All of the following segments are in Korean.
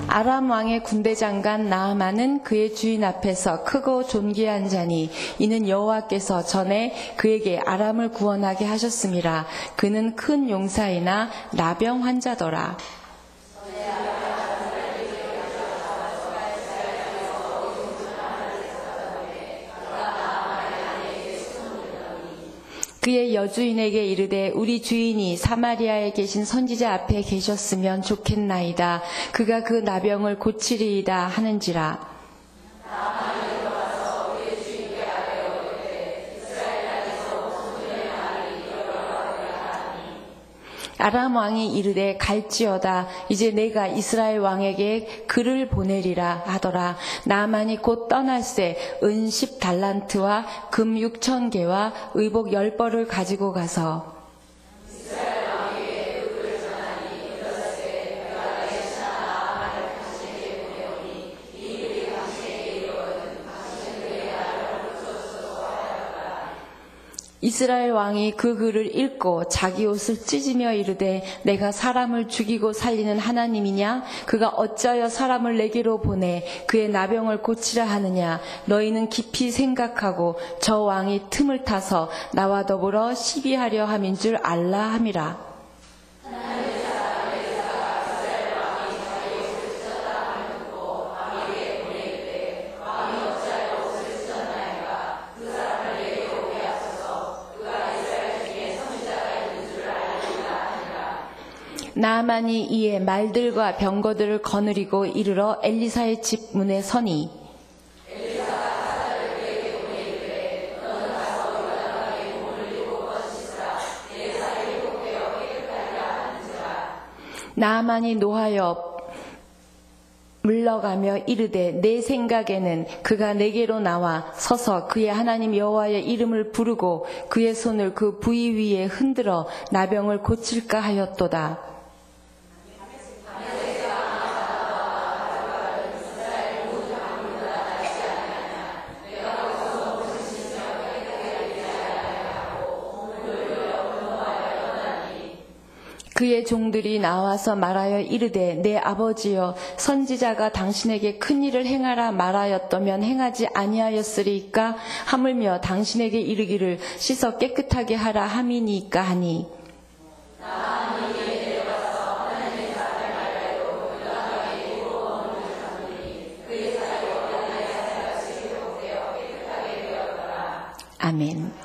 아람 왕의 군대 장관 나아만은 그의 주인 앞에서 크고 존귀한 자니 이는 여호와께서 전에 그에게 아람을 구원하게 하셨음이라. 그는 큰 용사이나 나병 환자더라. 그의 여주인에게 이르되 우리 주인이 사마리아에 계신 선지자 앞에 계셨으면 좋겠나이다. 그가 그 나병을 고치리이다 하는지라. 아람 왕이 이르되 갈지어다. 이제 내가 이스라엘 왕에게 글을 보내리라 하더라. 나아만이 곧 떠날새 은 10달란트와 금 6,000개와 의복 10벌을 가지고 가서 이스라엘 왕이 그 글을 읽고 자기 옷을 찢으며 이르되 내가 사람을 죽이고 살리는 하나님이냐? 그가 어찌하여 사람을 내게로 보내 그의 나병을 고치라 하느냐? 너희는 깊이 생각하고 저 왕이 틈을 타서 나와 더불어 시비하려 함인 줄 알라 함이라. 나아만이 이에 말들과 병거들을 거느리고 이르러 엘리사의 집 문에 서니 나아만이 노하여 물러가며 이르되 내 생각에는 그가 내게로 나와 서서 그의 하나님 여호와의 이름을 부르고 그의 손을 그 부위 위에 흔들어 나병을 고칠까 하였도다. 그의 종들이 나와서 말하여 이르되 내 아버지여 선지자가 당신에게 큰 일을 행하라 말하였더면 행하지 아니하였으리까? 하물며 당신에게 이르기를 씻어 깨끗하게 하라 함이니까 하니 아멘.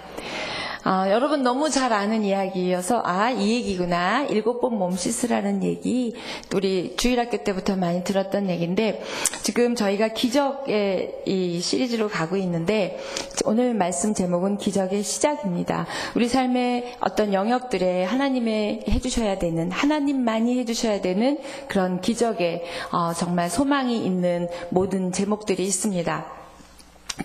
여러분 너무 잘 아는 이야기여서 이 얘기구나. 7번 몸 씻으라는 얘기 우리 주일학교 때부터 많이 들었던 얘기인데 지금 저희가 기적의 이 시리즈로 가고 있는데 오늘 말씀 제목은 기적의 시작입니다. 우리 삶의 어떤 영역들에 하나님의 해주셔야 되는 하나님만이 해주셔야 되는 그런 기적의 정말 소망이 있는 모든 제목들이 있습니다.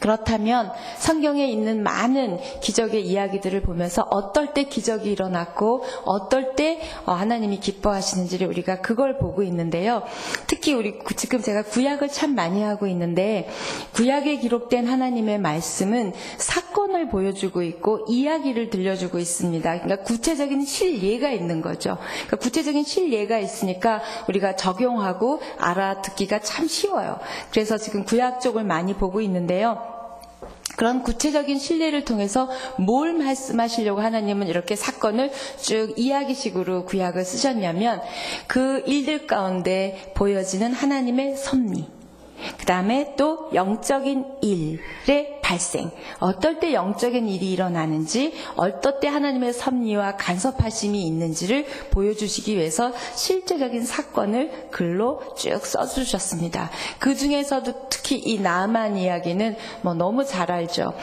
그렇다면 성경에 있는 많은 기적의 이야기들을 보면서 어떨 때 기적이 일어났고 어떨 때 하나님이 기뻐하시는지를 우리가 그걸 보고 있는데요. 특히 우리 지금 제가 구약을 참 많이 하고 있는데 구약에 기록된 하나님의 말씀은 사건을 보여주고 있고 이야기를 들려주고 있습니다. 그러니까 구체적인 실예가 있는 거죠. 그러니까 구체적인 실예가 있으니까 우리가 적용하고 알아듣기가 참 쉬워요. 그래서 지금 구약 쪽을 많이 보고 있는데요. 그런 구체적인 신뢰를 통해서 뭘 말씀하시려고 하나님은 이렇게 사건을 쭉 이야기식으로 구약을 쓰셨냐면 그 일들 가운데 보여지는 하나님의 섭리, 그 다음에 또 영적인 일의 발생, 어떨 때 영적인 일이 일어나는지, 어떨 때 하나님의 섭리와 간섭하심이 있는지를 보여주시기 위해서 실제적인 사건을 글로 쭉 써주셨습니다. 그 중에서도 특히 이 나아만 이야기는 너무 잘 알죠.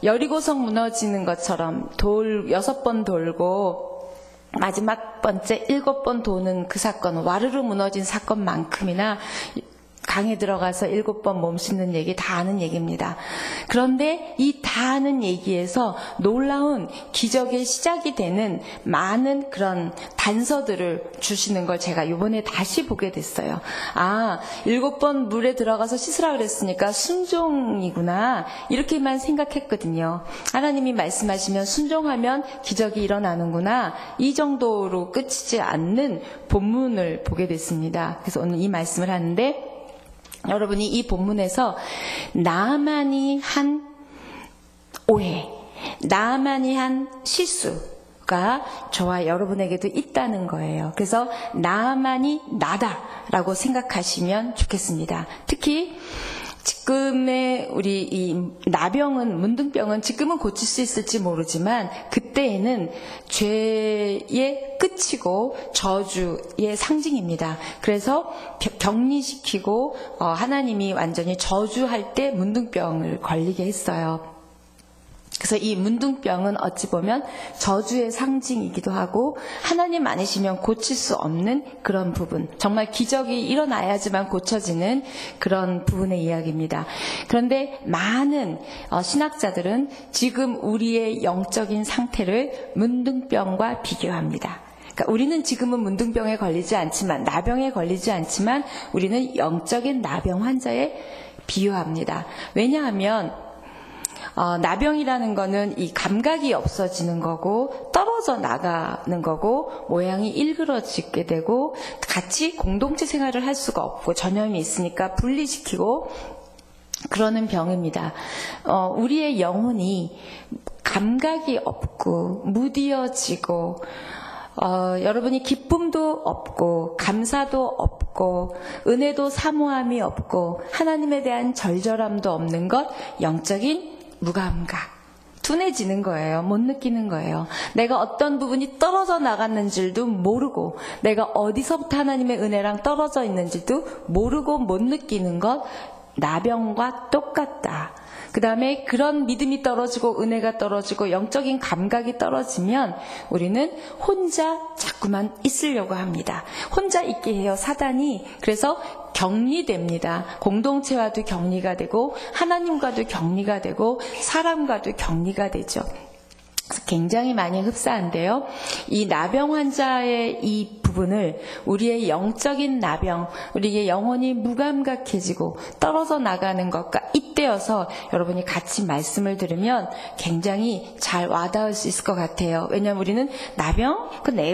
여리고성 무너지는 것처럼 6번 돌고 마지막 번째 7번 도는 그 사건, 와르르 무너진 사건만큼이나 강에 들어가서 7번 몸 씻는 얘기 다 아는 얘기입니다. 그런데 이 다 아는 얘기에서 놀라운 기적의 시작이 되는 많은 그런 단서들을 주시는 걸 제가 이번에 다시 보게 됐어요. 7번 물에 들어가서 씻으라 그랬으니까 순종이구나, 이렇게만 생각했거든요. 하나님이 말씀하시면 순종하면 기적이 일어나는구나, 이 정도로 끝이지 않는 본문을 보게 됐습니다. 그래서 오늘 이 말씀을 하는데, 여러분이 이 본문에서 나만이 한 오해, 나만이 한 실수가 저와 여러분에게도 있다는 거예요. 그래서 나만이 나다라고 생각하시면 좋겠습니다. 특히 지금의 우리 이 나병은, 문둥병은 지금은 고칠 수 있을지 모르지만 그때에는 죄의 끝이고 저주의 상징입니다. 그래서 격리시키고 하나님이 완전히 저주할 때 문둥병을 걸리게 했어요. 그래서 이 문둥병은 어찌 보면 저주의 상징이기도 하고 하나님 아니시면 고칠 수 없는 그런 부분, 정말 기적이 일어나야지만 고쳐지는 그런 부분의 이야기입니다. 그런데 많은 신학자들은 지금 우리의 영적인 상태를 문둥병과 비교합니다. 그러니까 우리는 지금은 문둥병에 걸리지 않지만, 나병에 걸리지 않지만 우리는 영적인 나병 환자에 비유합니다. 왜냐하면 나병이라는 거는 이 감각이 없어지는 거고 떨어져 나가는 거고 모양이 일그러지게 되고 같이 공동체 생활을 할 수가 없고 전염이 있으니까 분리시키고 그러는 병입니다. 우리의 영혼이 감각이 없고 무디어지고 여러분이 기쁨도 없고 감사도 없고 은혜도 사모함이 없고 하나님에 대한 절절함도 없는 것, 영적인 무감각, 둔해지는 거예요. 못 느끼는 거예요. 내가 어떤 부분이 떨어져 나갔는 줄도 모르고 내가 어디서부터 하나님의 은혜랑 떨어져 있는지도 모르고 못 느끼는 것, 나병과 똑같다. 그 다음에 그런 믿음이 떨어지고 은혜가 떨어지고 영적인 감각이 떨어지면 우리는 혼자 자꾸만 있으려고 합니다. 혼자 있게 해요, 사단이. 그래서 격리됩니다. 공동체와도 격리가 되고 하나님과도 격리가 되고 사람과도 격리가 되죠. 굉장히 많이 흡사한데요. 이 나병 환자의 이 부분을 우리의 영적인 나병, 우리의 영혼이 무감각해지고 떨어져 나가는 것과 잇대어서 여러분이 같이 말씀을 들으면 굉장히 잘 와닿을 수 있을 것 같아요. 왜냐하면 우리는 나병?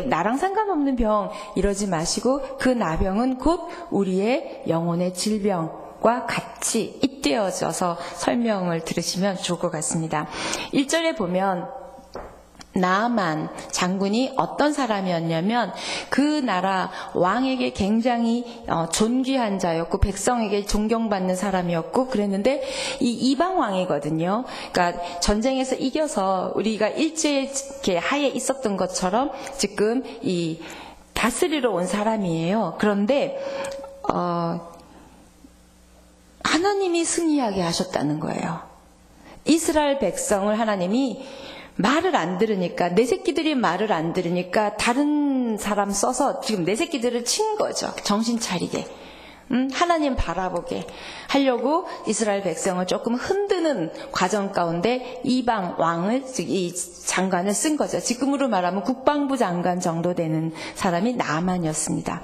나랑 상관없는 병 이러지 마시고 그 나병은 곧 우리의 영혼의 질병과 같이 잇대어져서 설명을 들으시면 좋을 것 같습니다. 1절에 보면 나아만 장군이 어떤 사람이었냐면 그 나라 왕에게 굉장히 존귀한 자였고 백성에게 존경받는 사람이었고 그랬는데 이 이방 왕이거든요. 그러니까 전쟁에서 이겨서 우리가 일제 하에 있었던 것처럼 지금 이 다스리러 온 사람이에요. 그런데 하나님이 승리하게 하셨다는 거예요. 이스라엘 백성을 하나님이 말을 안 들으니까, 내 새끼들이 말을 안 들으니까 다른 사람 써서 지금 내 새끼들을 친 거죠. 정신 차리게. 하나님 바라보게 하려고 이스라엘 백성을 조금 흔드는 과정 가운데 이방 왕을, 이 장관을 쓴 거죠. 지금으로 말하면 국방부 장관 정도 되는 사람이 나아만이었습니다.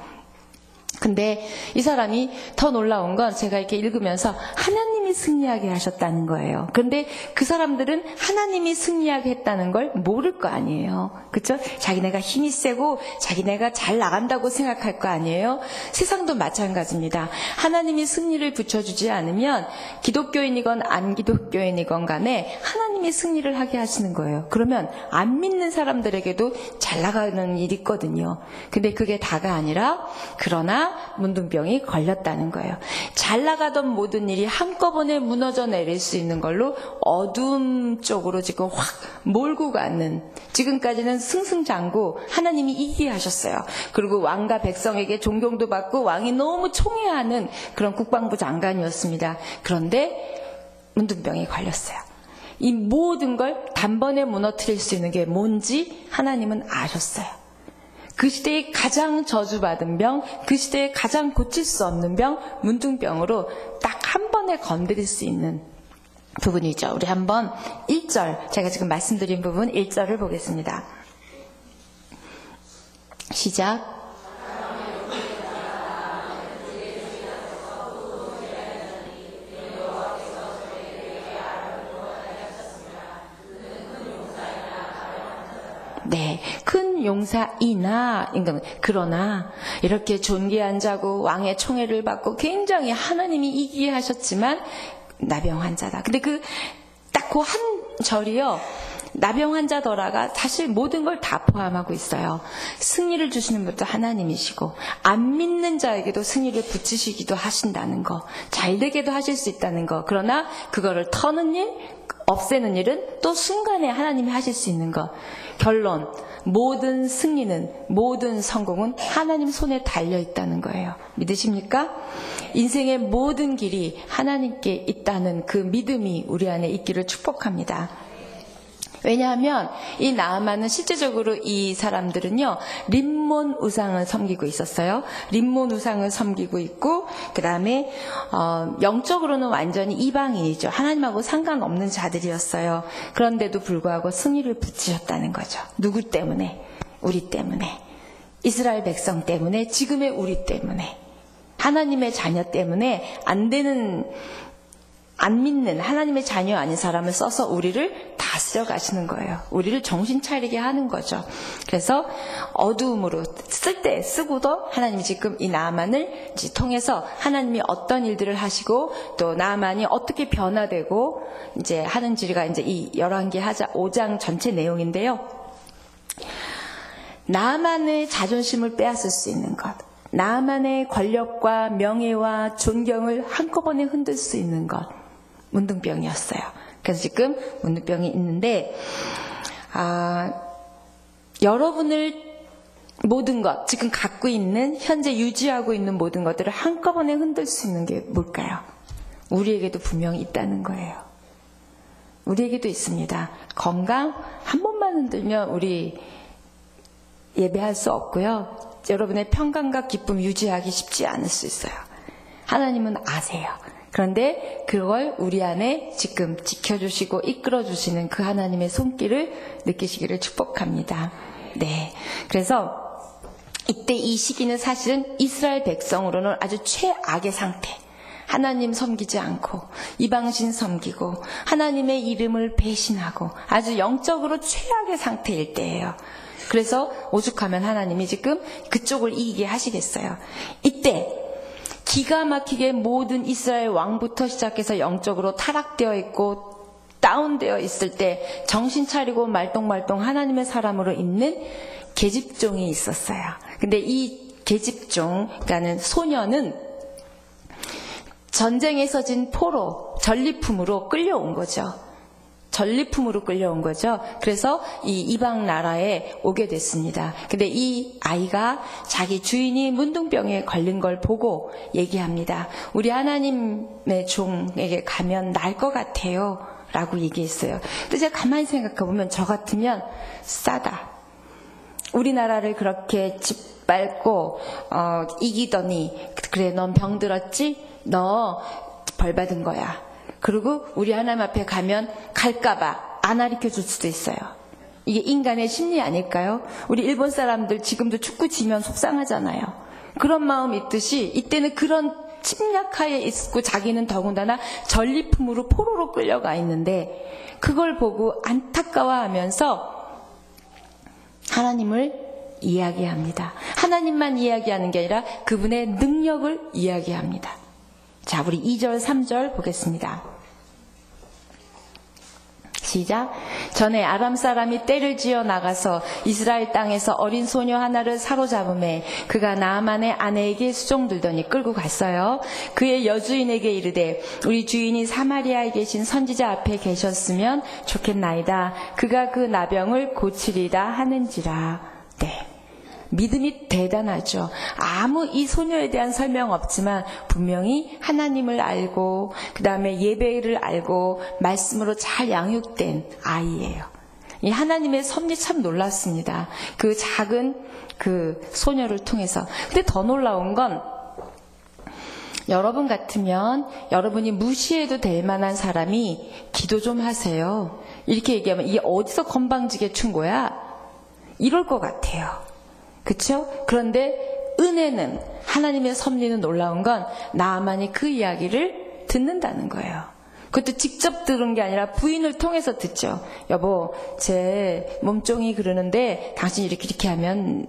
근데 이 사람이 더 놀라운 건 제가 이렇게 읽으면서 하나님이 승리하게 하셨다는 거예요. 그런데 그 사람들은 하나님이 승리하게 했다는 걸 모를 거 아니에요. 그렇죠? 자기네가 힘이 세고 자기네가 잘 나간다고 생각할 거 아니에요. 세상도 마찬가지입니다. 하나님이 승리를 붙여주지 않으면 기독교인이건 안 기독교인이건 간에 하나님이 승리를 하게 하시는 거예요. 그러면 안 믿는 사람들에게도 잘 나가는 일이 있거든요. 근데 그게 다가 아니라 그러나 문둥병이 걸렸다는 거예요. 잘 나가던 모든 일이 한꺼번에 무너져 내릴 수 있는 걸로 어둠 쪽으로 지금 확 몰고 가는, 지금까지는 승승장구 하나님이 이기게 하셨어요. 그리고 왕과 백성에게 존경도 받고 왕이 너무 총애하는 그런 국방부 장관이었습니다. 그런데 문둥병이 걸렸어요. 이 모든 걸 단번에 무너뜨릴 수 있는 게 뭔지 하나님은 아셨어요. 그 시대에 가장 저주받은 병, 그 시대에 가장 고칠 수 없는 병, 문둥병으로 딱 한 번에 건드릴 수 있는 부분이죠. 우리 한번 1절, 제가 지금 말씀드린 부분 1절을 보겠습니다. 시작. 네, 큰 용사이나, 그러나 이렇게 존귀한 자고 왕의 총애를 받고 굉장히 하나님이 이기게 하셨지만 나병 환자다. 근데 딱 그 한 절이요, 나병 환자더라가 사실 모든 걸 다 포함하고 있어요. 승리를 주시는 분도 하나님이시고 안 믿는 자에게도 승리를 붙이시기도 하신다는 거, 잘되게도 하실 수 있다는 거. 그러나 그거를 터는 일, 없애는 일은 또 순간에 하나님이 하실 수 있는 것. 결론, 모든 승리는, 모든 성공은 하나님 손에 달려있다는 거예요. 믿으십니까? 인생의 모든 길이 하나님께 있다는 그 믿음이 우리 안에 있기를 축복합니다. 왜냐하면 이 나아만은 실제적으로 이 사람들은요, 림몬 우상을 섬기고 있었어요. 림몬 우상을 섬기고 있고, 그 다음에 영적으로는 완전히 이방인이죠. 하나님하고 상관없는 자들이었어요. 그런데도 불구하고 승리를 붙이셨다는 거죠. 누구 때문에? 우리 때문에. 이스라엘 백성 때문에, 지금의 우리 때문에. 하나님의 자녀 때문에 안 믿는 하나님의 자녀 아닌 사람을 써서 우리를 다스려 가시는 거예요. 우리를 정신 차리게 하는 거죠. 그래서 어두움으로 쓸 때 쓰고도 하나님이 지금 이 나아만을 통해서 하나님이 어떤 일들을 하시고 또 나아만이 어떻게 변화되고 이제 하는지가 이제 이 열왕기 5장 전체 내용인데요. 나아만의 자존심을 빼앗을 수 있는 것, 나아만의 권력과 명예와 존경을 한꺼번에 흔들 수 있는 것, 문둥병이었어요. 그래서 지금 문둥병이 있는데, 여러분을 모든 것, 지금 갖고 있는, 현재 유지하고 있는 모든 것들을 한꺼번에 흔들 수 있는 게 뭘까요? 우리에게도 분명히 있다는 거예요. 우리에게도 있습니다. 건강 한 번만 흔들면 우리 예배할 수 없고요. 여러분의 평강과 기쁨 유지하기 쉽지 않을 수 있어요. 하나님은 아세요. 그런데 그걸 우리 안에 지금 지켜주시고 이끌어주시는 그 하나님의 손길을 느끼시기를 축복합니다. 네. 그래서 이때 이 시기는 사실은 이스라엘 백성으로는 아주 최악의 상태. 하나님 섬기지 않고 이방신 섬기고 하나님의 이름을 배신하고 아주 영적으로 최악의 상태일 때예요. 그래서 오죽하면 하나님이 지금 그쪽을 이기게 하시겠어요. 이때 기가 막히게 모든 이스라엘 왕부터 시작해서 영적으로 타락되어 있고 다운되어 있을 때 정신 차리고 말똥말똥 하나님의 사람으로 있는 계집종이 있었어요. 근데 이 계집종, 그러니까는 소녀는 전쟁에서 진 포로, 전리품으로 끌려온 거죠. 전리품으로 끌려온 거죠. 그래서 이 이방 나라에 오게 됐습니다. 근데 이 아이가 자기 주인이 문둥병에 걸린 걸 보고 얘기합니다. 우리 하나님의 종에게 가면 나을 것 같아요. 라고 얘기했어요. 근데 제가 가만히 생각해보면 저 같으면 싸다. 우리나라를 그렇게 짓밟고 이기더니 그래 넌 병들었지? 너 벌 받은 거야. 그리고 우리 하나님 앞에 가면 갈까봐 안 가르쳐줄 수도 있어요. 이게 인간의 심리 아닐까요? 우리 일본 사람들 지금도 축구 지면 속상하잖아요. 그런 마음 있듯이 이때는 그런 침략하에 있고 자기는 더군다나 전리품으로 포로로 끌려가 있는데 그걸 보고 안타까워하면서 하나님을 이야기합니다. 하나님만 이야기하는 게 아니라 그분의 능력을 이야기합니다. 자, 우리 2절, 3절 보겠습니다. 시작. 전에 아람 사람이 떼를 지어 나가서 이스라엘 땅에서 어린 소녀 하나를 사로잡음에 그가 나아만의 아내에게 수종들더니 끌고 갔어요. 그의 여주인에게 이르되 우리 주인이 사마리아에 계신 선지자 앞에 계셨으면 좋겠나이다. 그가 그 나병을 고치리다 하는지라. 네. 믿음이 대단하죠. 아무 이 소녀에 대한 설명 없지만 분명히 하나님을 알고 그 다음에 예배를 알고 말씀으로 잘 양육된 아이예요. 이 하나님의 섭리 참 놀랐습니다. 그 작은 그 소녀를 통해서. 근데 더 놀라운 건 여러분 같으면 여러분이 무시해도 될 만한 사람이 기도 좀 하세요. 이렇게 얘기하면 이게 어디서 건방지게 춘 거야? 이럴 것 같아요. 그쵸? 그런데 은혜는, 하나님의 섭리는 놀라운 건 나아만이 그 이야기를 듣는다는 거예요. 그것도 직접 들은 게 아니라 부인을 통해서 듣죠. 여보, 제 몸종이 그러는데 당신 이렇게 하면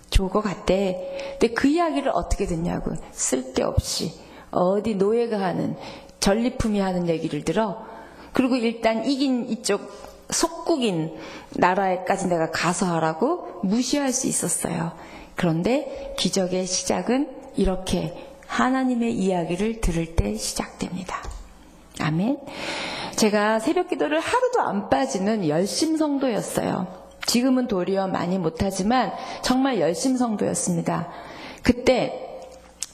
좋을 것 같대. 근데 그 이야기를 어떻게 듣냐고. 쓸데없이 어디 노예가 하는, 전리품이 하는 얘기를 들어. 그리고 일단 이긴 이쪽 속국인 나라에까지 내가 가서 하라고 무시할 수 있었어요. 그런데 기적의 시작은 이렇게 하나님의 이야기를 들을 때 시작됩니다. 아멘. 제가 새벽 기도를 하루도 안 빠지는 열심 성도였어요. 지금은 도리어 많이 못하지만 정말 열심 성도였습니다. 그때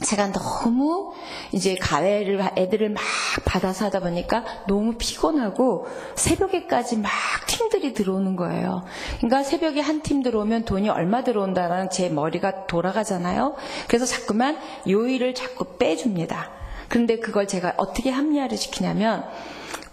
제가 너무 이제 가외를 애들을 막 받아서 하다 보니까 너무 피곤하고 새벽에까지 막 팀들이 들어오는 거예요. 그러니까 새벽에 한 팀 들어오면 돈이 얼마 들어온다는 제 머리가 돌아가잖아요. 그래서 자꾸만 요일을 자꾸 빼줍니다. 그런데 그걸 제가 어떻게 합리화를 시키냐면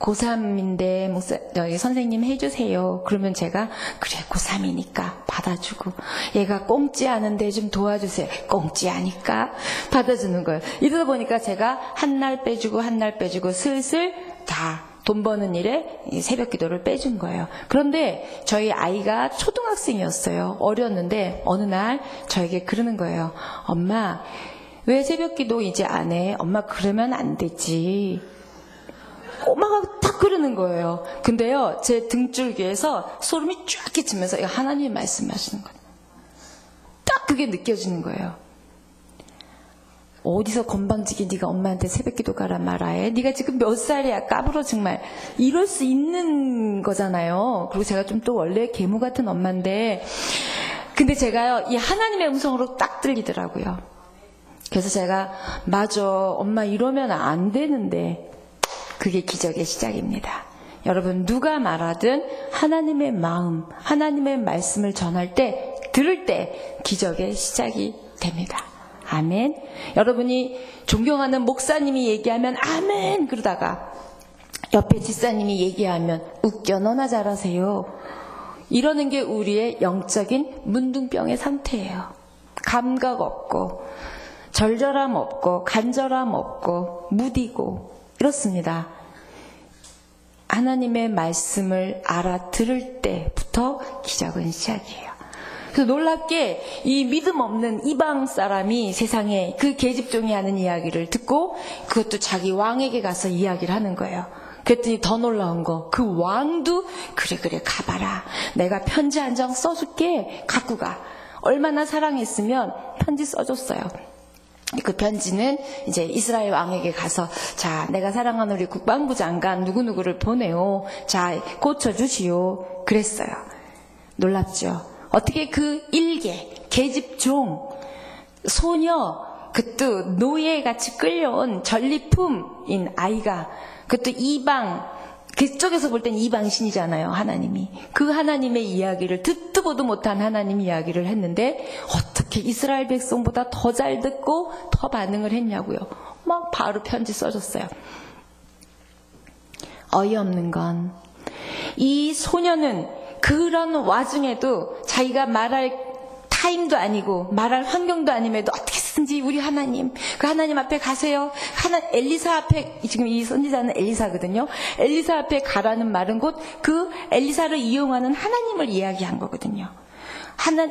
고3인데 선생님 해주세요. 그러면 제가 그래 고3이니까 받아주고, 얘가 꽁찌 하는데 좀 도와주세요. 꽁찌 하니까 받아주는 거예요. 이러다 보니까 제가 한 날 빼주고 한 날 빼주고 슬슬 다 돈 버는 일에 새벽 기도를 빼준 거예요. 그런데 저희 아이가 초등학생이었어요. 어렸는데 어느 날 저에게 그러는 거예요. 엄마, 왜 새벽 기도 이제 안 해? 엄마 그러면 안 되지. 꼬마가 딱 그러는 거예요. 근데요, 제 등줄기에서 소름이 쫙 끼치면서 이거 하나님의 말씀하시는 거예요. 딱 그게 느껴지는 거예요. 어디서 건방지게 네가 엄마한테 새벽기도 가라 말아해? 네가 지금 몇 살이야? 까불어 정말. 이럴 수 있는 거잖아요. 그리고 제가 좀 또 원래 계모 같은 엄마인데, 근데 제가요, 이 하나님의 음성으로 딱 들리더라고요. 그래서 제가 맞아, 엄마 이러면 안 되는데, 그게 기적의 시작입니다. 여러분, 누가 말하든 하나님의 마음, 하나님의 말씀을 전할 때, 들을 때 기적의 시작이 됩니다. 아멘. 여러분이 존경하는 목사님이 얘기하면 아멘 그러다가 옆에 집사님이 얘기하면 웃겨, 너나 잘하세요. 이러는 게 우리의 영적인 문둥병의 상태예요. 감각 없고 절절함 없고 간절함 없고 무디고 이렇습니다. 하나님의 말씀을 알아들을 때부터 기적은 시작이에요. 그래서 놀랍게 이 믿음 없는 이방 사람이 세상에 그 계집종이 하는 이야기를 듣고 그것도 자기 왕에게 가서 이야기를 하는 거예요. 그랬더니 더 놀라운 거, 그 왕도 그래 가봐라. 내가 편지 한 장 써줄게. 갖고 가. 얼마나 사랑했으면 편지 써줬어요. 그 편지는 이제 이스라엘 왕에게 가서 자, 내가 사랑하는 우리 국방부 장관 누구누구를 보내요. 자, 고쳐주시오. 그랬어요. 놀랍죠? 어떻게 그 일개, 계집종, 소녀, 그것도 노예같이 끌려온 전리품인 아이가, 그것도 이방, 그쪽에서 볼 땐 이방신이잖아요, 하나님이. 그 하나님의 이야기를 듣도 보도 못한 하나님 이야기를 했는데 어떻게 이스라엘 백성보다 더 잘 듣고 더 반응을 했냐고요. 막 바로 편지 써줬어요. 어이없는 건 이 소녀는 그런 와중에도 자기가 말할 타임도 아니고 말할 환경도 아님에도 어떻게든지 우리 하나님, 그 하나님 앞에 가세요. 엘리사 앞에, 지금 이 선지자는 엘리사거든요. 엘리사 앞에 가라는 말은 곧 그 엘리사를 이용하는 하나님을 이야기한 거거든요.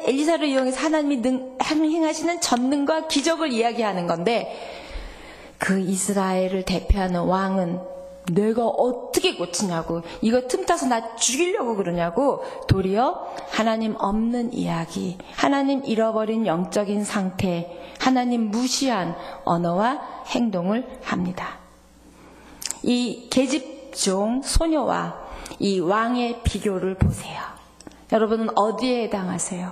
엘리사를 이용해서 하나님이 행하시는 전능과 기적을 이야기하는 건데, 그 이스라엘을 대표하는 왕은 내가 어떻게 고치냐고, 이거 틈타서 나 죽이려고 그러냐고, 도리어 하나님 없는 이야기, 하나님 잃어버린 영적인 상태, 하나님 무시한 언어와 행동을 합니다. 이 계집종 소녀와 이 왕의 비교를 보세요. 여러분은 어디에 해당하세요?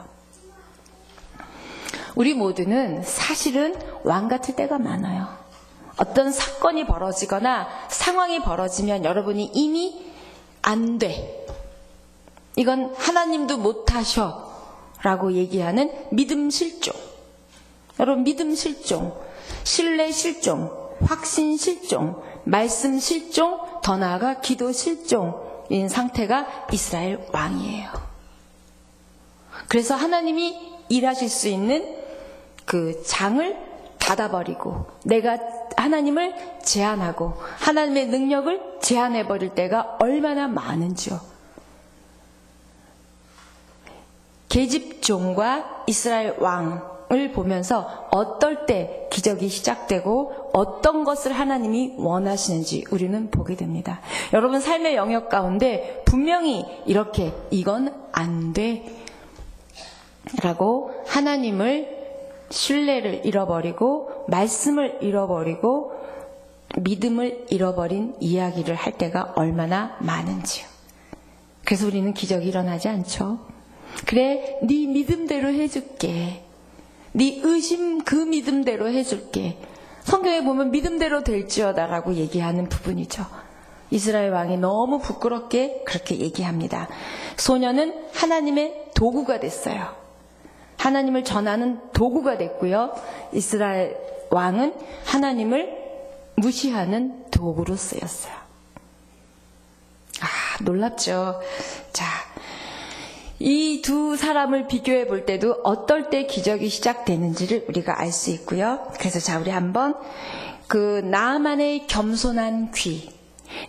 우리 모두는 사실은 왕 같을 때가 많아요. 어떤 사건이 벌어지거나 상황이 벌어지면 여러분이 이미 안 돼. 이건 하나님도 못하셔 라고 얘기하는 믿음 실종. 여러분, 믿음 실종, 신뢰 실종, 확신 실종, 말씀 실종, 더 나아가 기도 실종인 상태가 이스라엘 왕이에요. 그래서 하나님이 일하실 수 있는 그 장을 닫아버리고 내가 하나님을 제한하고 하나님의 능력을 제한해버릴 때가 얼마나 많은지요. 계집종과 이스라엘 왕을 보면서 어떨 때 기적이 시작되고 어떤 것을 하나님이 원하시는지 우리는 보게 됩니다. 여러분 삶의 영역 가운데 분명히 이렇게 이건 안 돼 라고 하나님을 신뢰를 잃어버리고 말씀을 잃어버리고 믿음을 잃어버린 이야기를 할 때가 얼마나 많은지요. 그래서 우리는 기적이 일어나지 않죠. 그래, 네 믿음대로 해줄게. 네 의심 그 믿음대로 해줄게. 성경에 보면 믿음대로 될지어다라고 얘기하는 부분이죠. 이스라엘 왕이 너무 부끄럽게 그렇게 얘기합니다. 소녀는 하나님의 도구가 됐어요. 하나님을 전하는 도구가 됐고요. 이스라엘 왕은 하나님을 무시하는 도구로 쓰였어요. 놀랍죠. 자, 이 두 사람을 비교해 볼 때도 어떨 때 기적이 시작되는지를 우리가 알 수 있고요. 그래서 자, 우리 한번 그 나아만의 겸손한 귀,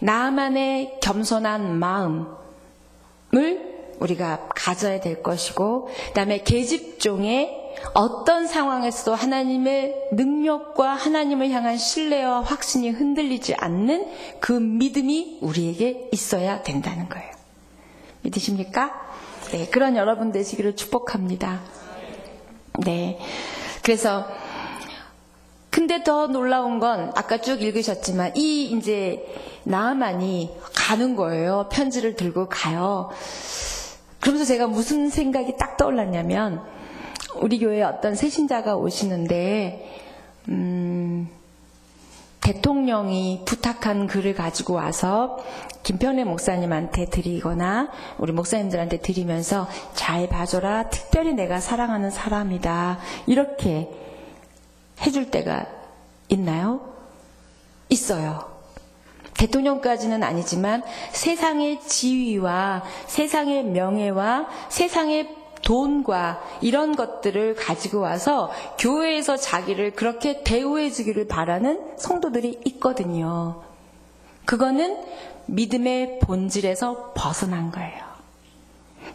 나아만의 겸손한 마음을 우리가 가져야 될 것이고, 그 다음에 계집종의 어떤 상황에서도 하나님의 능력과 하나님을 향한 신뢰와 확신이 흔들리지 않는 그 믿음이 우리에게 있어야 된다는 거예요. 믿으십니까? 네, 그런 여러분 되시기를 축복합니다. 네, 그래서 근데 더 놀라운 건 아까 쭉 읽으셨지만 이제 나아만이 가는 거예요. 편지를 들고 가요. 그러면서 제가 무슨 생각이 딱 떠올랐냐면, 우리 교회에 어떤 새신자가 오시는데 대통령이 부탁한 글을 가지고 와서 김평래 목사님한테 드리거나 우리 목사님들한테 드리면서 잘 봐줘라, 특별히 내가 사랑하는 사람이다, 이렇게 해줄 때가 있나요? 있어요. 대통령까지는 아니지만 세상의 지위와 세상의 명예와 세상의 돈과 이런 것들을 가지고 와서 교회에서 자기를 그렇게 대우해 주기를 바라는 성도들이 있거든요. 그거는 믿음의 본질에서 벗어난 거예요.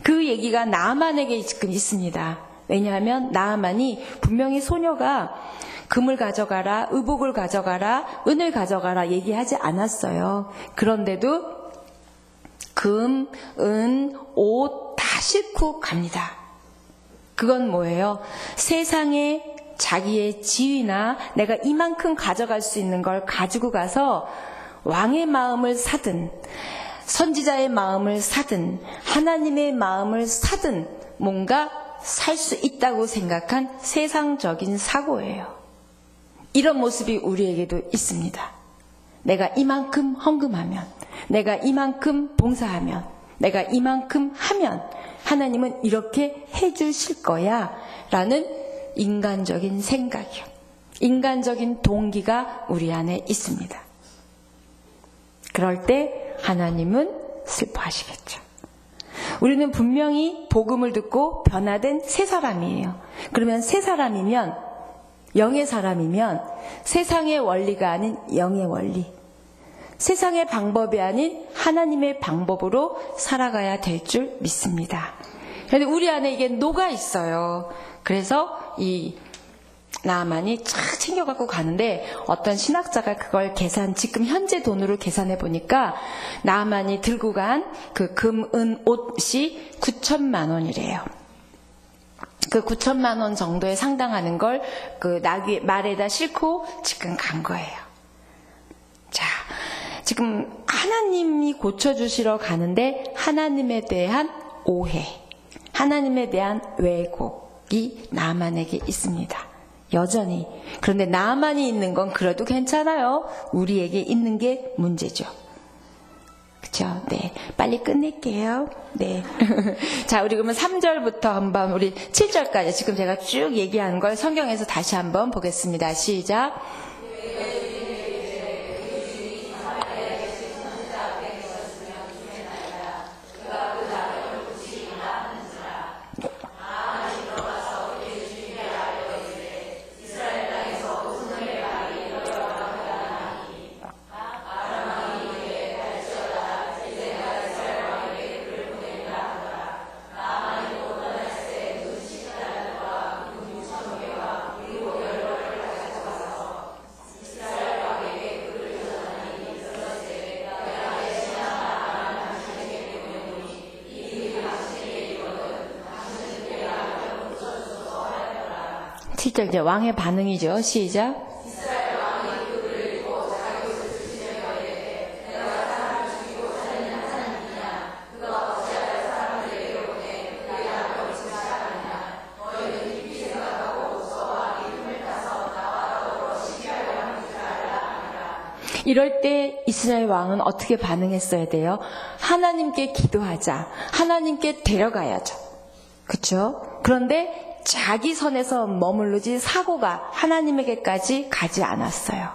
그 얘기가 나아만에게 지금 있습니다. 왜냐하면 나아만이 분명히 소녀가 금을 가져가라, 의복을 가져가라, 은을 가져가라 얘기하지 않았어요. 그런데도 금, 은, 옷 다 싣고 갑니다. 그건 뭐예요? 세상에 자기의 지위나 내가 이만큼 가져갈 수 있는 걸 가지고 가서 왕의 마음을 사든 선지자의 마음을 사든 하나님의 마음을 사든 뭔가 살 수 있다고 생각한 세상적인 사고예요. 이런 모습이 우리에게도 있습니다. 내가 이만큼 헌금하면, 내가 이만큼 봉사하면, 내가 이만큼 하면 하나님은 이렇게 해주실 거야 라는 인간적인 생각이요. 인간적인 동기가 우리 안에 있습니다. 그럴 때 하나님은 슬퍼하시겠죠. 우리는 분명히 복음을 듣고 변화된 새 사람이에요. 그러면 새 사람이면, 영의 사람이면 세상의 원리가 아닌 영의 원리, 세상의 방법이 아닌 하나님의 방법으로 살아가야 될 줄 믿습니다. 그런데 우리 안에 이게 녹아 있어요. 그래서 이 나아만이 쫙 챙겨갖고 가는데 어떤 신학자가 그걸 지금 현재 돈으로 계산해 보니까 나아만이 들고 간 그 금, 은, 옷이 9천만 원이래요. 그 9천만 원 정도에 상당하는 걸 그 말에다 싣고 지금 간 거예요. 자, 지금 하나님이 고쳐주시러 가는데 하나님에 대한 오해, 하나님에 대한 왜곡이 나아만에게 있습니다. 여전히. 그런데 나아만이 있는 건 그래도 괜찮아요. 우리에게 있는 게 문제죠. 그렇죠? 네. 빨리 끝낼게요. 네. 자, 우리 그러면 3절부터 한번 우리 7절까지 지금 제가 쭉 얘기한 걸 성경에서 다시 한번 보겠습니다. 시작. 이제 왕의 반응이죠. 시작. 이럴 때 이스라엘 왕은 어떻게 반응했어야 돼요? 하나님께 기도하자. 하나님께 데려가야죠. 그렇죠? 그런데 자기 선에서 머무르지 사고가 하나님에게까지 가지 않았어요.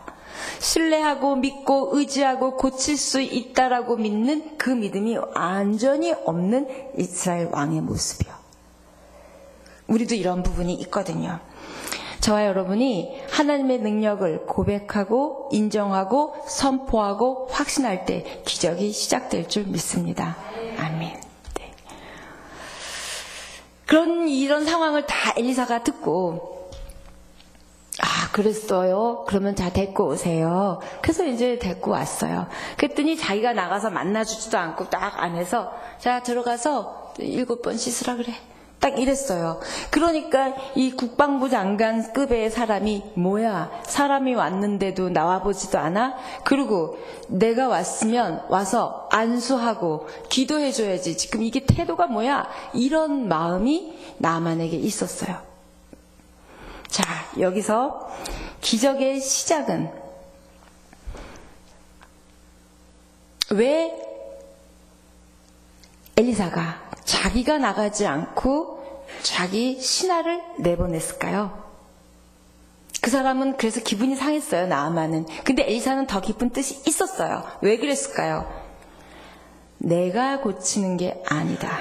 신뢰하고 믿고 의지하고 고칠 수 있다라고 믿는 그 믿음이 완전히 없는 이스라엘 왕의 모습이요. 우리도 이런 부분이 있거든요. 저와 여러분이 하나님의 능력을 고백하고 인정하고 선포하고 확신할 때 기적이 시작될 줄 믿습니다. 아멘. 이런 상황을 다 엘리사가 듣고, 그랬어요? 그러면 자, 데리고 오세요. 그래서 이제 데리고 왔어요. 그랬더니 자기가 나가서 만나주지도 않고 딱 안에서, 자, 들어가서 7번 씻으라 그래. 딱 이랬어요. 그러니까 이 국방부 장관급의 사람이 뭐야? 사람이 왔는데도 나와보지도 않아? 그리고 내가 왔으면 와서 안수하고 기도해줘야지. 지금 이게 태도가 뭐야? 이런 마음이 나만에게 있었어요. 자, 여기서 기적의 시작은 왜 엘리사가 자기가 나가지 않고 자기 신하를 내보냈을까요? 그 사람은 그래서 기분이 상했어요, 나아만은. 근데 엘리사는 더 깊은 뜻이 있었어요. 왜 그랬을까요? 내가 고치는 게 아니다.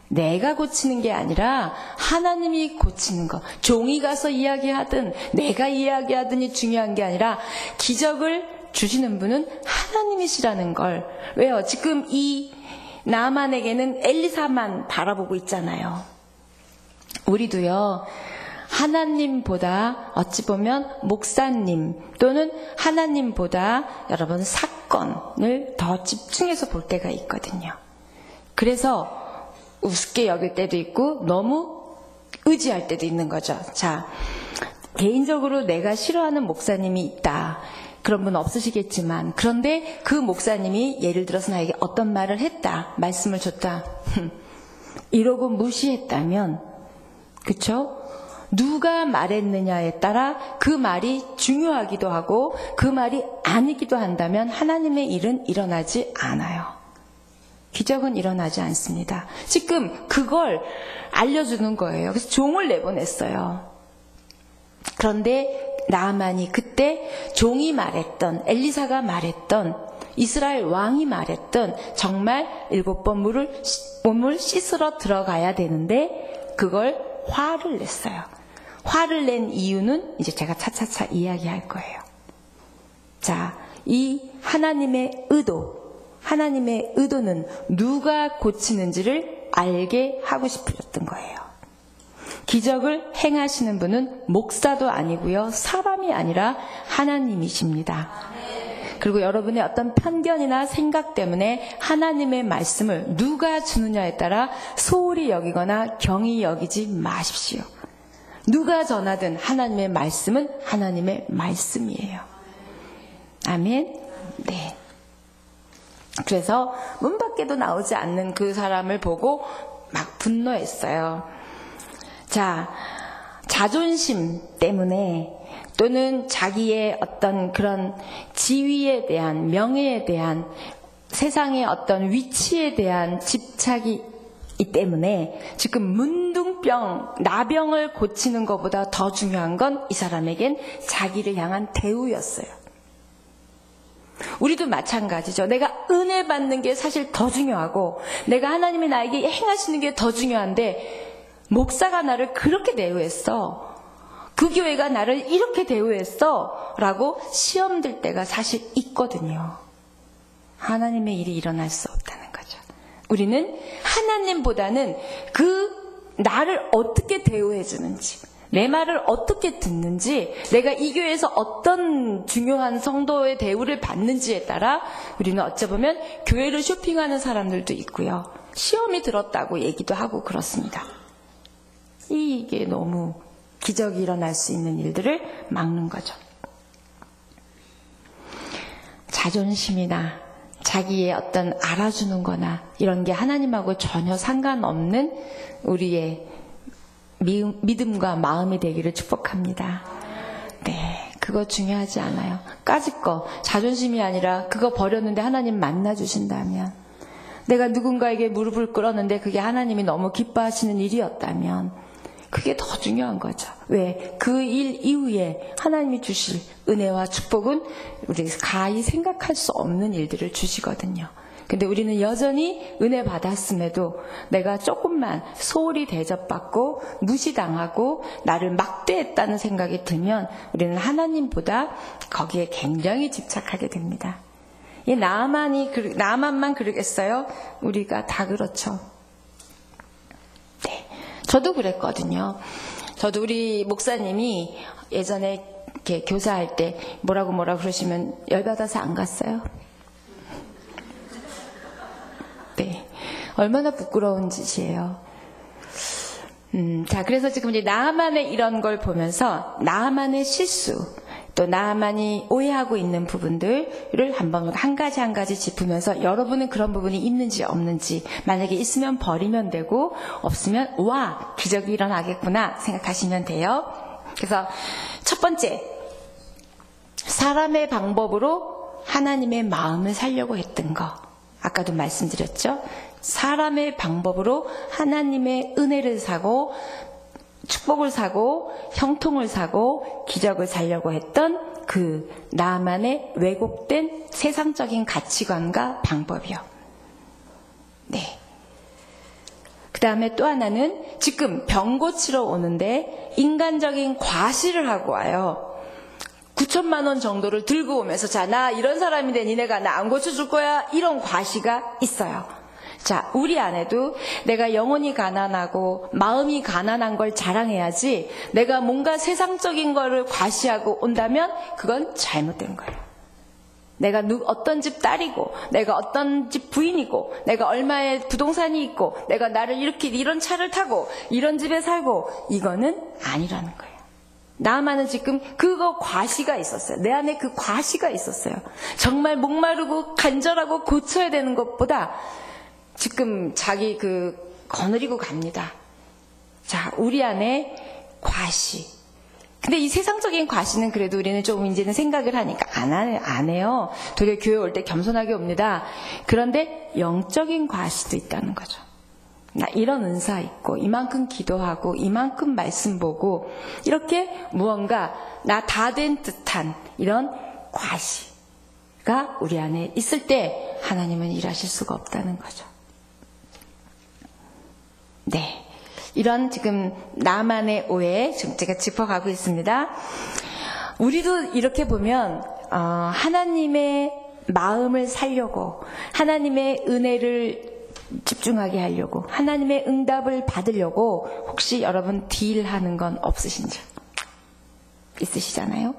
내가 고치는 게 아니라 하나님이 고치는 거. 종이 가서 이야기하든 내가 이야기하든이 중요한 게 아니라 기적을 주시는 분은 하나님이시라는 걸. 왜요? 지금 이 나만에게는 엘리사만 바라보고 있잖아요. 우리도요, 하나님보다 어찌 보면 목사님 또는 하나님보다 여러분 사건을 더 집중해서 볼 때가 있거든요. 그래서 우습게 여길 때도 있고 너무 의지할 때도 있는 거죠. 자, 개인적으로 내가 싫어하는 목사님이 있다. 그런 분 없으시겠지만, 그런데 그 목사님이 예를 들어서 나에게 어떤 말을 했다, 말씀을 줬다, 이러고 무시했다면, 그쵸? 누가 말했느냐에 따라 그 말이 중요하기도 하고 그 말이 아니기도 한다면 하나님의 일은 일어나지 않아요. 기적은 일어나지 않습니다. 지금 그걸 알려주는 거예요. 그래서 종을 내보냈어요. 그런데 나아만이 그때 종이 말했던, 엘리사가 말했던, 이스라엘 왕이 말했던 정말 7번 몸을 씻으러 들어가야 되는데 그걸 화를 냈어요. 화를 낸 이유는 이제 제가 차차차 이야기할 거예요. 자, 이 하나님의 의도는 누가 고치는지를 알게 하고 싶으셨던 거예요. 기적을 행하시는 분은 목사도 아니고요, 사람이 아니라 하나님이십니다. 그리고 여러분의 어떤 편견이나 생각 때문에 하나님의 말씀을 누가 주느냐에 따라 소홀히 여기거나 경히 여기지 마십시오. 누가 전하든 하나님의 말씀은 하나님의 말씀이에요. 아멘. 네. 그래서 문 밖에도 나오지 않는 그 사람을 보고 막 분노했어요. 자, 자존심 때문에 또는 자기의 어떤 그런 지위에 대한, 명예에 대한 세상의 어떤 위치에 대한 집착이 이 때문에 지금 문둥병, 나병을 고치는 것보다 더 중요한 건 이 사람에겐 자기를 향한 대우였어요. 우리도 마찬가지죠. 내가 은혜 받는 게 사실 더 중요하고 내가 하나님이 나에게 행하시는 게 더 중요한데 목사가 나를 그렇게 대우했어. 그 교회가 나를 이렇게 대우했어. 라고 시험 들 때가 사실 있거든요. 하나님의 일이 일어날 수 없다는 거죠. 우리는 하나님보다는 나를 어떻게 대우해 주는지, 내 말을 어떻게 듣는지, 내가 이 교회에서 어떤 중요한 성도의 대우를 받는지에 따라 우리는 어쩌면 교회를 쇼핑하는 사람들도 있고요. 시험이 들었다고 얘기도 하고 그렇습니다. 이게 너무 기적이 일어날 수 있는 일들을 막는 거죠. 자존심이나 자기의 어떤 알아주는 거나 이런 게 하나님하고 전혀 상관없는 우리의 믿음과 마음이 되기를 축복합니다. 네, 그거 중요하지 않아요. 까짓 거, 자존심이 아니라 그거 버렸는데 하나님 만나주신다면, 내가 누군가에게 무릎을 꿇었는데 그게 하나님이 너무 기뻐하시는 일이었다면 그게 더 중요한 거죠. 왜? 그 일 이후에 하나님이 주실 은혜와 축복은 우리 가히 생각할 수 없는 일들을 주시거든요. 근데 우리는 여전히 은혜 받았음에도 내가 조금만 소홀히 대접받고 무시당하고 나를 막대했다는 생각이 들면 우리는 하나님보다 거기에 굉장히 집착하게 됩니다. 이 나만만 그러겠어요? 우리가 다 그렇죠. 네, 저도 그랬거든요. 저도 우리 목사님이 예전에 이렇게 교사할 때 뭐라고 그러시면 열받아서 안 갔어요. 네, 얼마나 부끄러운 짓이에요. 자, 그래서 지금 이제 나만의 이런 걸 보면서 나만의 실수, 또 나만이 오해하고 있는 부분들을 한번 한 가지 짚으면서 여러분은 그런 부분이 있는지 없는지, 만약에 있으면 버리면 되고 없으면 와, 기적이 일어나겠구나 생각하시면 돼요. 그래서 첫 번째, 사람의 방법으로 하나님의 마음을 살려고 했던 거. 아까도 말씀드렸죠. 사람의 방법으로 하나님의 은혜를 사고 축복을 사고 형통을 사고 기적을 살려고 했던 그 나만의 왜곡된 세상적인 가치관과 방법이요. 네. 그 다음에 또 하나는 지금 병 고치러 오는데 인간적인 과시를 하고 와요. 9천만 원 정도를 들고 오면서 자, 나 이런 사람인데 니네가 나 안 고쳐줄 거야, 이런 과시가 있어요. 자, 우리 안에도 내가 영혼이 가난하고 마음이 가난한 걸 자랑해야지, 내가 뭔가 세상적인 거를 과시하고 온다면 그건 잘못된 거예요. 내가 어떤 집 딸이고, 내가 어떤 집 부인이고, 내가 얼마의 부동산이 있고, 내가 나를 이런 차를 타고 이런 집에 살고, 이거는 아니라는 거예요. 나만은 지금 그거 과시가 있었어요. 내 안에 그 과시가 있었어요. 정말 목마르고 간절하고 고쳐야 되는 것보다 지금 자기 거느리고 갑니다. 자, 우리 안에 과시. 근데 이 세상적인 과시는 그래도 우리는 좀 이제는 생각을 하니까 안 해요. 도리어 교회 올 때 겸손하게 옵니다. 그런데 영적인 과시도 있다는 거죠. 나 이런 은사 있고, 이만큼 기도하고, 이만큼 말씀 보고, 이렇게 무언가 나 다 된 듯한 이런 과시가 우리 안에 있을 때 하나님은 일하실 수가 없다는 거죠. 네, 이런 지금 나만의 오해 지금 제가 짚어가고 있습니다. 우리도 이렇게 보면 하나님의 마음을 살려고, 하나님의 은혜를 집중하게 하려고, 하나님의 응답을 받으려고 혹시 여러분 딜하는 건 없으신지? 있으시잖아요?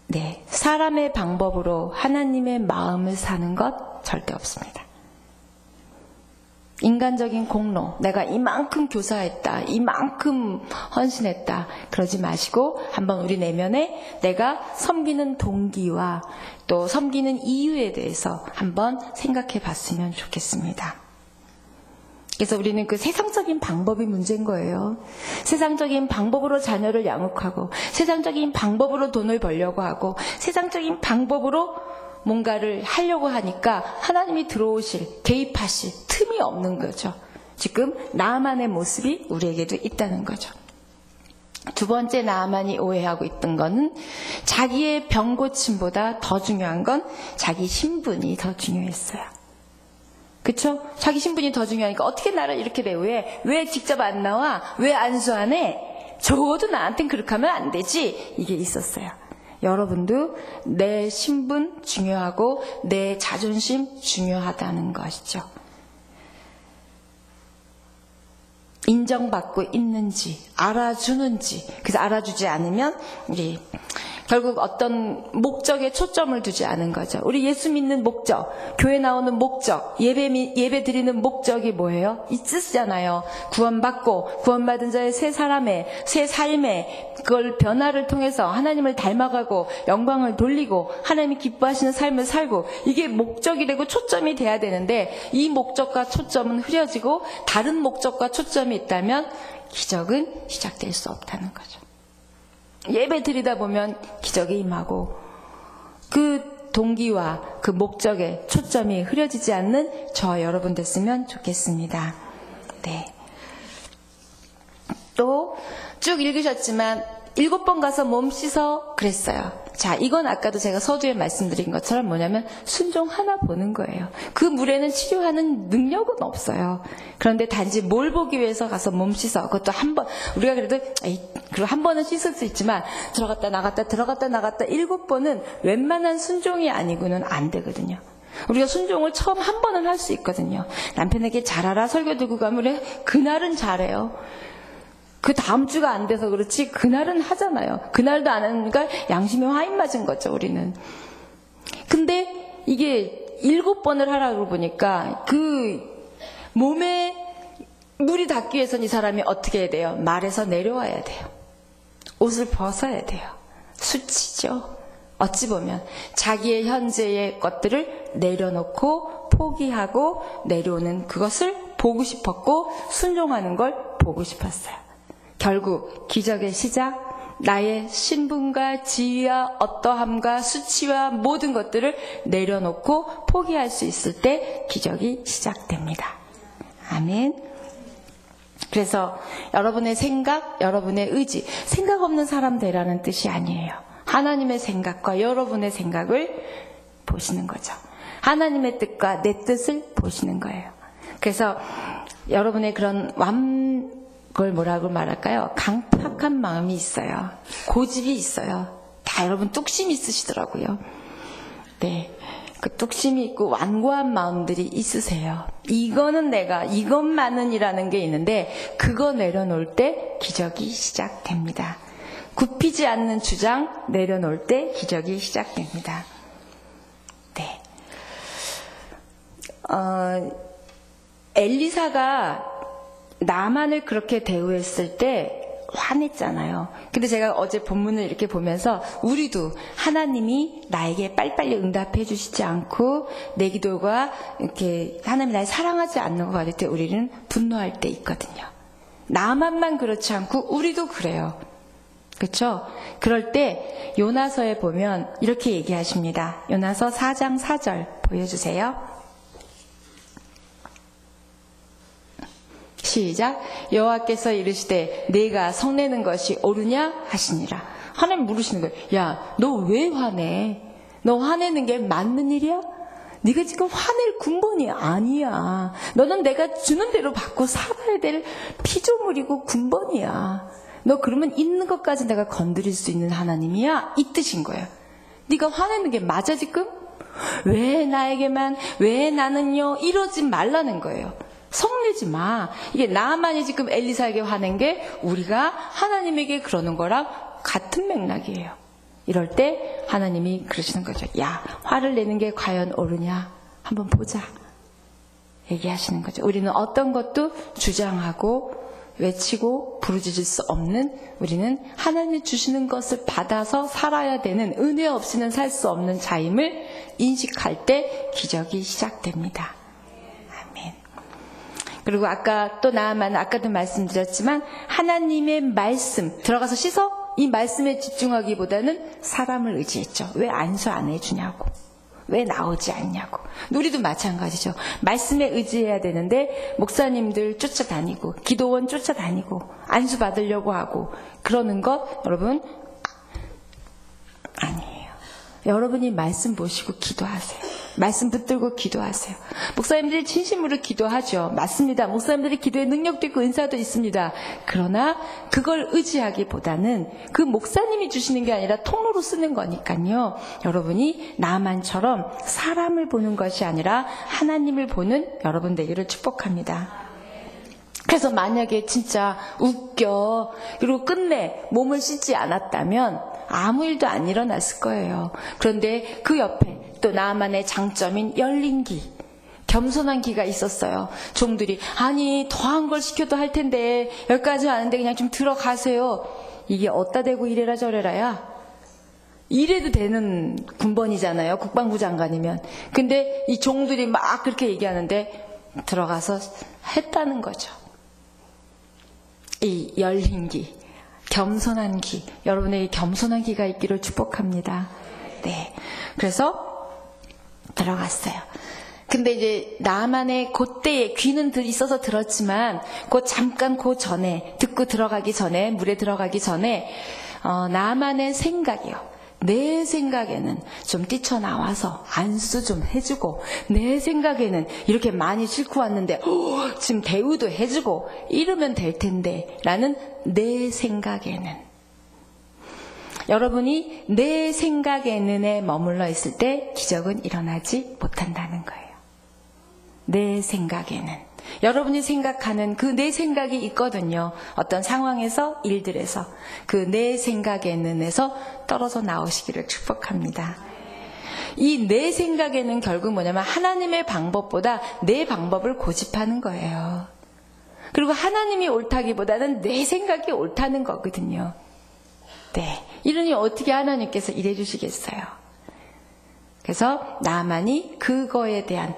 네, 사람의 방법으로 하나님의 마음을 사는 것 절대 없습니다. 인간적인 공로, 내가 이만큼 교사했다, 이만큼 헌신했다, 그러지 마시고 한번 우리 내면에 내가 섬기는 동기와 또 섬기는 이유에 대해서 한번 생각해 봤으면 좋겠습니다. 그래서 우리는 그 세상적인 방법이 문제인 거예요. 세상적인 방법으로 자녀를 양육하고, 세상적인 방법으로 돈을 벌려고 하고, 세상적인 방법으로 뭔가를 하려고 하니까 하나님이 들어오실, 개입하실 틈이 없는 거죠. 지금 나아만의 모습이 우리에게도 있다는 거죠. 두 번째 나아만이 오해하고 있던 거는 자기의 병 고침보다 더 중요한 건 자기 신분이 더 중요했어요. 그쵸? 자기 신분이 더 중요하니까 어떻게 나를 이렇게 대우해? 왜 직접 안 나와? 왜 안수 안 해? 적어도 나한텐 그렇게 하면 안 되지. 이게 있었어요. 여러분도 내 신분 중요하고 내 자존심 중요하다는 것이죠. 인정받고 있는지, 알아주는지. 그래서 알아주지 않으면 우리 결국 어떤 목적에 초점을 두지 않은 거죠. 우리 예수 믿는 목적, 교회 나오는 목적, 예배 드리는 목적이 뭐예요? 있으시잖아요. 구원받고 구원받은 자의 새 사람의 새 삶의 그걸 변화를 통해서 하나님을 닮아가고 영광을 돌리고 하나님이 기뻐하시는 삶을 살고, 이게 목적이 되고 초점이 돼야 되는데 이 목적과 초점은 흐려지고 다른 목적과 초점이 있다면 기적은 시작될 수 없다는 거죠. 예배 드리다 보면 기적이 임하고 그 동기와 그 목적에 초점이 흐려지지 않는 저와 여러분 됐으면 좋겠습니다. 네. 또 쭉 읽으셨지만 7번 가서 몸 씻어 그랬어요. 자, 이건 아까도 제가 서두에 말씀드린 것처럼 뭐냐면 순종하나 보는 거예요. 그 물에는 치료하는 능력은 없어요. 그런데 단지 뭘 보기 위해서 가서 몸 씻어. 그것도 한 번, 우리가 그래도 그리고 한 번은 씻을 수 있지만 들어갔다 나갔다 7번은 웬만한 순종이 아니고는 안 되거든요. 우리가 순종을 처음 한 번은 할 수 있거든요. 남편에게 잘하라 설교 들고 가면 그날은 잘해요. 그 다음 주가 안 돼서 그렇지 그날은 하잖아요. 그날도 안 하니까 양심에 화인 맞은 거죠, 우리는. 근데 이게 7번을 하라고 보니까 그 몸에 물이 닿기 위해서는 이 사람이 어떻게 해야 돼요? 말에서 내려와야 돼요. 옷을 벗어야 돼요. 수치죠. 어찌 보면 자기의 현재의 것들을 내려놓고 포기하고 내려오는 그것을 보고 싶었고 순종하는 걸 보고 싶었어요. 결국 기적의 시작, 나의 신분과 지위와 어떠함과 수치와 모든 것들을 내려놓고 포기할 수 있을 때 기적이 시작됩니다. 아멘. 그래서 여러분의 생각, 여러분의 의지, 생각 없는 사람 되라는 뜻이 아니에요. 하나님의 생각과 여러분의 생각을 보시는 거죠. 하나님의 뜻과 내 뜻을 보시는 거예요. 그래서 여러분의 그런 그걸 뭐라고 말할까요? 강팍한 마음이 있어요. 고집이 있어요. 다 여러분 뚝심이 있으시더라고요. 네. 그 뚝심이 있고 완고한 마음들이 있으세요. 이거는 내가, 이것만은이라는 게 있는데 그거 내려놓을 때 기적이 시작됩니다. 굽히지 않는 주장 내려놓을 때 기적이 시작됩니다. 네. 엘리사가 나만을 그렇게 대우했을 때 화냈잖아요. 근데 제가 어제 본문을 이렇게 보면서 우리도 하나님이 나에게 빨리빨리 응답해 주시지 않고 내 기도가 이렇게 하나님이 날 사랑하지 않는 것 같을 때 우리는 분노할 때 있거든요. 나만만 그렇지 않고 우리도 그래요. 그렇죠? 그럴 때 요나서에 보면 이렇게 얘기하십니다. 요나서 4장 4절 보여주세요. 시작. 여호와께서 이르시되 내가 성내는 것이 옳으냐 하시니라. 하나님 물으시는 거예요. 야, 너 왜 화내? 너 화내는 게 맞는 일이야? 네가 지금 화낼 군번이 아니야. 너는 내가 주는 대로 받고 살아야 될 피조물이고 군번이야. 너 그러면 있는 것까지 내가 건드릴 수 있는 하나님이야? 이 뜻인 거예요. 네가 화내는 게 맞아 지금? 왜 나에게만, 왜 나는요? 이러지 말라는 거예요. 성내지 마. 이게 나만이 지금 엘리사에게 화낸 게 우리가 하나님에게 그러는 거랑 같은 맥락이에요. 이럴 때 하나님이 그러시는 거죠. 야, 화를 내는 게 과연 옳으냐? 한번 보자. 얘기하시는 거죠. 우리는 어떤 것도 주장하고 외치고 부르짖을 수 없는, 우리는 하나님이 주시는 것을 받아서 살아야 되는, 은혜 없이는 살 수 없는 자임을 인식할 때 기적이 시작됩니다. 그리고 아까 또 나아만 아까도 말씀드렸지만 하나님의 말씀 들어가서 씻어? 이 말씀에 집중하기보다는 사람을 의지했죠. 왜 안수 안 해주냐고. 왜 나오지 않냐고. 우리도 마찬가지죠. 말씀에 의지해야 되는데 목사님들 쫓아다니고 기도원 쫓아다니고 안수 받으려고 하고 그러는 것 여러분 아니에요. 여러분이 말씀 보시고 기도하세요. 말씀 붙들고 기도하세요. 목사님들이 진심으로 기도하죠. 맞습니다. 목사님들이 기도에 능력도 있고 은사도 있습니다. 그러나 그걸 의지하기보다는 그 목사님이 주시는 게 아니라 통로로 쓰는 거니까요. 여러분이 나만처럼 사람을 보는 것이 아니라 하나님을 보는 여러분 되기를 축복합니다. 그래서 만약에 진짜 웃겨 그리고 끝내 몸을 씻지 않았다면 아무 일도 안 일어났을 거예요. 그런데 그 옆에 또 나만의 장점인 열린 기, 겸손한 기가 있었어요. 종들이 아니 더한 걸 시켜도 할 텐데 여기까지 아는데 그냥 좀 들어가세요. 이게 어디다 대고 이래라 저래라야. 이래도 되는 군번이잖아요. 국방부 장관이면. 근데 이 종들이 막 그렇게 얘기하는데 들어가서 했다는 거죠. 이 열린 기, 겸손한 기, 여러분의 이 겸손한 기가 있기를 축복합니다. 네, 그래서 들어갔어요. 근데 이제 나만의 그때에 귀는 있어서 들었지만 잠깐 그 전에 듣고 들어가기 전에 물에 들어가기 전에 나만의 생각이요. 내 생각에는 좀 뛰쳐나와서 안수 좀 해주고 내 생각에는 이렇게 많이 싣고 왔는데 지금 대우도 해주고 이러면 될 텐데 라는 내 생각에는 여러분이 내 생각에는에 머물러 있을 때 기적은 일어나지 못한다는 거예요. 내 생각에는 여러분이 생각하는 그 내 생각이 있거든요. 어떤 상황에서 일들에서 그 내 생각에는에서 떨어져 나오시기를 축복합니다. 이 내 생각에는 결국 뭐냐면 하나님의 방법보다 내 방법을 고집하는 거예요. 그리고 하나님이 옳다기보다는 내 생각이 옳다는 거거든요. 네, 이러니 어떻게 하나님께서 일해 주시겠어요? 그래서 나만이 그거에 대한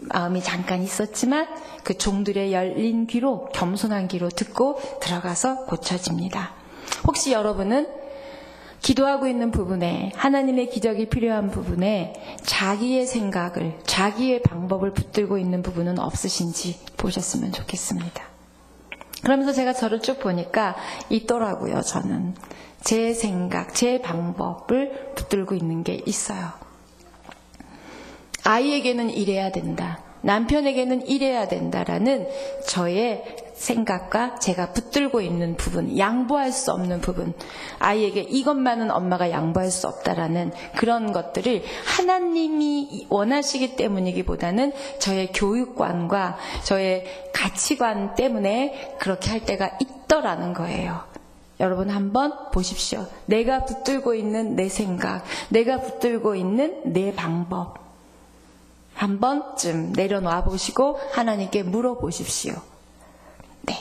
마음이 잠깐 있었지만 그 종들의 열린 귀로 겸손한 귀로 듣고 들어가서 고쳐집니다. 혹시 여러분은 기도하고 있는 부분에 하나님의 기적이 필요한 부분에 자기의 생각을 자기의 방법을 붙들고 있는 부분은 없으신지 보셨으면 좋겠습니다. 그러면서 제가 저를 쭉 보니까 있더라고요. 저는 제 생각, 제 방법을 붙들고 있는 게 있어요. 아이에게는 이래야 된다. 남편에게는 이래야 된다라는 저의 생각과 제가 붙들고 있는 부분, 양보할 수 없는 부분, 아이에게 이것만은 엄마가 양보할 수 없다라는 그런 것들을 하나님이 원하시기 때문이기보다는 저의 교육관과 저의 가치관 때문에 그렇게 할 때가 있더라는 거예요. 여러분 한번 보십시오. 내가 붙들고 있는 내 생각, 내가 붙들고 있는 내 방법 한 번쯤 내려놔 보시고 하나님께 물어보십시오. 네,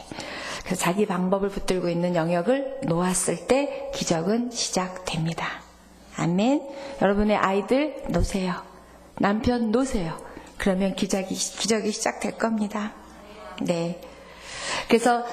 그래서 자기 방법을 붙들고 있는 영역을 놓았을 때 기적은 시작됩니다. 아멘. 여러분의 아이들 놓으세요. 남편 놓으세요. 그러면 기적이 시작될 겁니다. 네. 그래서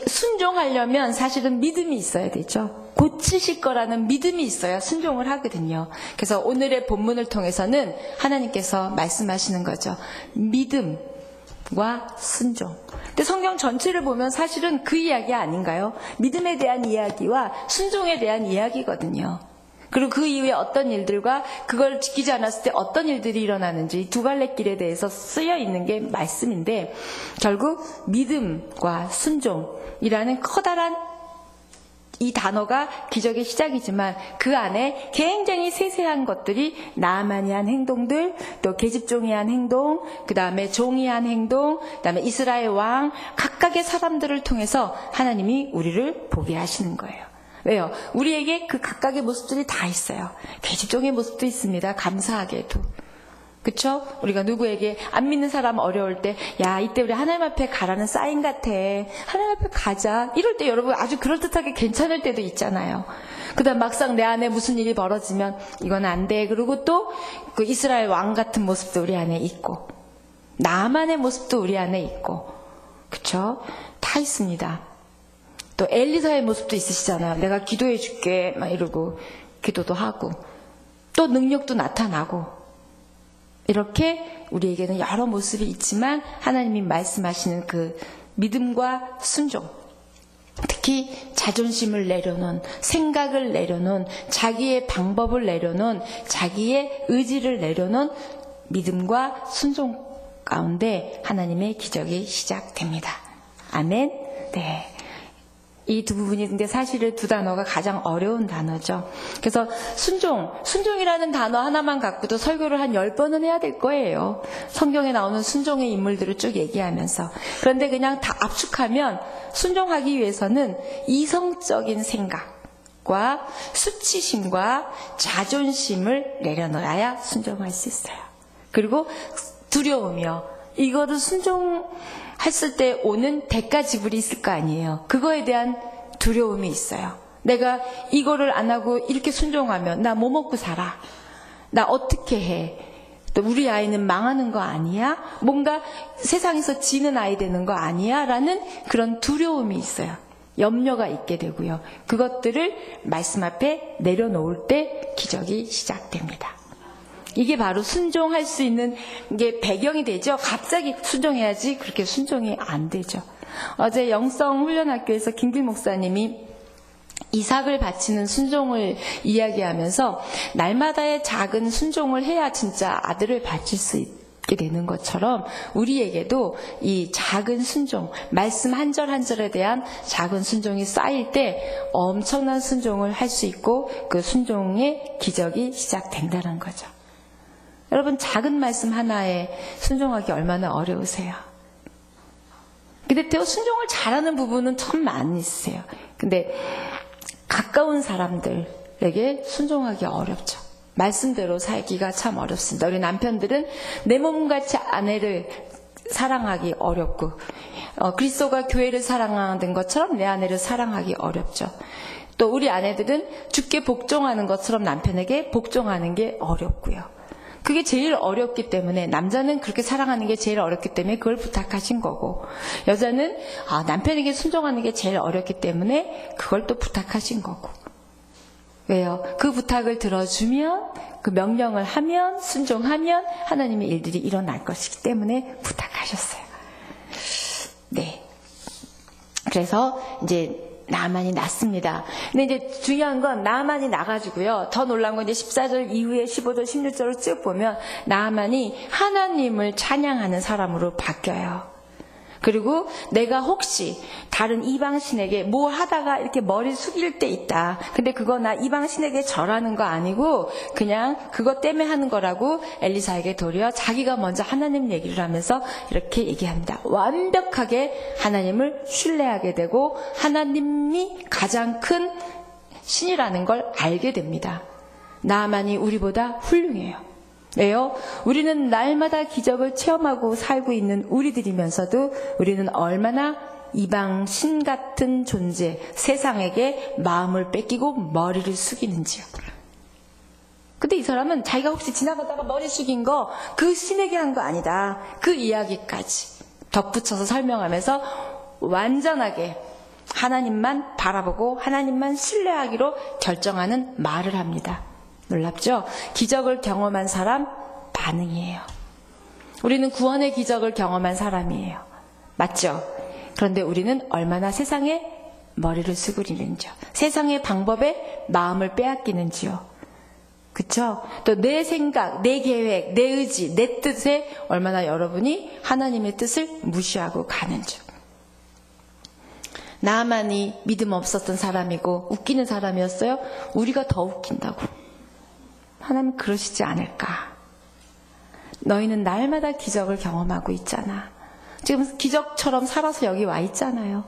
순종하려면 사실은 믿음이 있어야 되죠. 고치실 거라는 믿음이 있어야 순종을 하거든요. 그래서 오늘의 본문을 통해서는 하나님께서 말씀하시는 거죠. 믿음과 순종. 근데 성경 전체를 보면 사실은 그 이야기 아닌가요? 믿음에 대한 이야기와 순종에 대한 이야기거든요. 그리고 그 이후에 어떤 일들과 그걸 지키지 않았을 때 어떤 일들이 일어나는지 두 갈래 길에 대해서 쓰여 있는 게 말씀인데 결국 믿음과 순종이라는 커다란 이 단어가 기적의 시작이지만 그 안에 굉장히 세세한 것들이 나아만이 한 행동들, 또 계집종이 한 행동, 그 다음에 종이 한 행동, 그 다음에 이스라엘 왕 각각의 사람들을 통해서 하나님이 우리를 보게 하시는 거예요. 왜요? 우리에게 그 각각의 모습들이 다 있어요. 계집종의 모습도 있습니다. 감사하게도. 그쵸? 우리가 누구에게 안 믿는 사람 어려울 때, 야, 이때 우리 하나님 앞에 가라는 사인 같아. 하나님 앞에 가자. 이럴 때 여러분 아주 그럴듯하게 괜찮을 때도 있잖아요. 그 다음 막상 내 안에 무슨 일이 벌어지면 이건 안 돼. 그리고 또 그 이스라엘 왕 같은 모습도 우리 안에 있고, 나만의 모습도 우리 안에 있고, 그쵸? 다 있습니다. 또 엘리사의 모습도 있으시잖아요. 내가 기도해 줄게 막 이러고 기도도 하고 또 능력도 나타나고, 이렇게 우리에게는 여러 모습이 있지만 하나님이 말씀하시는 그 믿음과 순종, 특히 자존심을 내려놓은, 생각을 내려놓은, 자기의 방법을 내려놓은, 자기의 의지를 내려놓은 믿음과 순종 가운데 하나님의 기적이 시작됩니다. 아멘. 네. 이 두 부분이 근데 사실은 두 단어가 가장 어려운 단어죠. 그래서 순종이라는 단어 하나만 갖고도 설교를 한 10번은 해야 될 거예요. 성경에 나오는 순종의 인물들을 쭉 얘기하면서. 그런데 그냥 다 압축하면 순종하기 위해서는 이성적인 생각과 수치심과 자존심을 내려놓아야 순종할 수 있어요. 그리고 두려우며, 이거를 순종했을 때 오는 대가 지불이 있을 거 아니에요. 그거에 대한 두려움이 있어요. 내가 이거를 안 하고 이렇게 순종하면 나 뭐 먹고 살아? 나 어떻게 해? 또 우리 아이는 망하는 거 아니야? 뭔가 세상에서 지는 아이 되는 거 아니야? 라는 그런 두려움이 있어요. 염려가 있게 되고요. 그것들을 말씀 앞에 내려놓을 때 기적이 시작됩니다. 이게 바로 순종할 수 있는 게 배경이 되죠. 갑자기 순종해야지 그렇게 순종이 안 되죠. 어제 영성훈련학교에서 김길 목사님이 이삭을 바치는 순종을 이야기하면서 날마다의 작은 순종을 해야 진짜 아들을 바칠 수 있게 되는 것처럼 우리에게도 이 작은 순종, 말씀 한 절 한 절에 대한 작은 순종이 쌓일 때 엄청난 순종을 할 수 있고 그 순종의 기적이 시작된다는 거죠. 여러분, 작은 말씀 하나에 순종하기 얼마나 어려우세요? 근데 또 순종을 잘하는 부분은 참 많이 있으세요. 근데 가까운 사람들에게 순종하기 어렵죠. 말씀대로 살기가 참 어렵습니다. 우리 남편들은 내 몸같이 아내를 사랑하기 어렵고, 그리스도가 교회를 사랑하는 것처럼 내 아내를 사랑하기 어렵죠. 또 우리 아내들은 주께 복종하는 것처럼 남편에게 복종하는 게 어렵고요. 그게 제일 어렵기 때문에, 남자는 그렇게 사랑하는 게 제일 어렵기 때문에 그걸 부탁하신 거고, 여자는 남편에게 순종하는 게 제일 어렵기 때문에 그걸 또 부탁하신 거고. 왜요? 그 부탁을 들어주면, 그 명령을 하면, 순종하면 하나님의 일들이 일어날 것이기 때문에 부탁하셨어요. 네. 그래서 이제 나만이 났습니다. 근데 이제 중요한 건 나만이 나가지고요. 더 놀란 건 이제 14절 이후에 15절, 16절을 쭉 보면 나만이 하나님을 찬양하는 사람으로 바뀌어요. 그리고 내가 혹시 다른 이방신에게 뭘 하다가 이렇게 머리 숙일 때 있다. 근데 그거 나 이방신에게 절하는 거 아니고 그냥 그것 때문에 하는 거라고 엘리사에게 도리어 자기가 먼저 하나님 얘기를 하면서 이렇게 얘기합니다. 완벽하게 하나님을 신뢰하게 되고 하나님이 가장 큰 신이라는 걸 알게 됩니다. 나만이 우리보다 훌륭해요. 왜요? 우리는 날마다 기적을 체험하고 살고 있는 우리들이면서도 우리는 얼마나 이방 신 같은 존재, 세상에게 마음을 뺏기고 머리를 숙이는지요. 근데 이 사람은 자기가 혹시 지나가다가 머리 숙인 거 그 신에게 한 거 아니다. 그 이야기까지 덧붙여서 설명하면서 완전하게 하나님만 바라보고 하나님만 신뢰하기로 결정하는 말을 합니다. 놀랍죠? 기적을 경험한 사람 반응이에요. 우리는 구원의 기적을 경험한 사람이에요. 맞죠? 그런데 우리는 얼마나 세상에 머리를 수그리는지요. 세상의 방법에 마음을 빼앗기는지요. 그쵸? 또 내 생각, 내 계획, 내 의지, 내 뜻에 얼마나 여러분이 하나님의 뜻을 무시하고 가는지. 나만이 믿음 없었던 사람이고 웃기는 사람이었어요? 우리가 더 웃긴다고. 하나님 그러시지 않을까? 너희는 날마다 기적을 경험하고 있잖아. 지금 기적처럼 살아서 여기 와 있잖아요.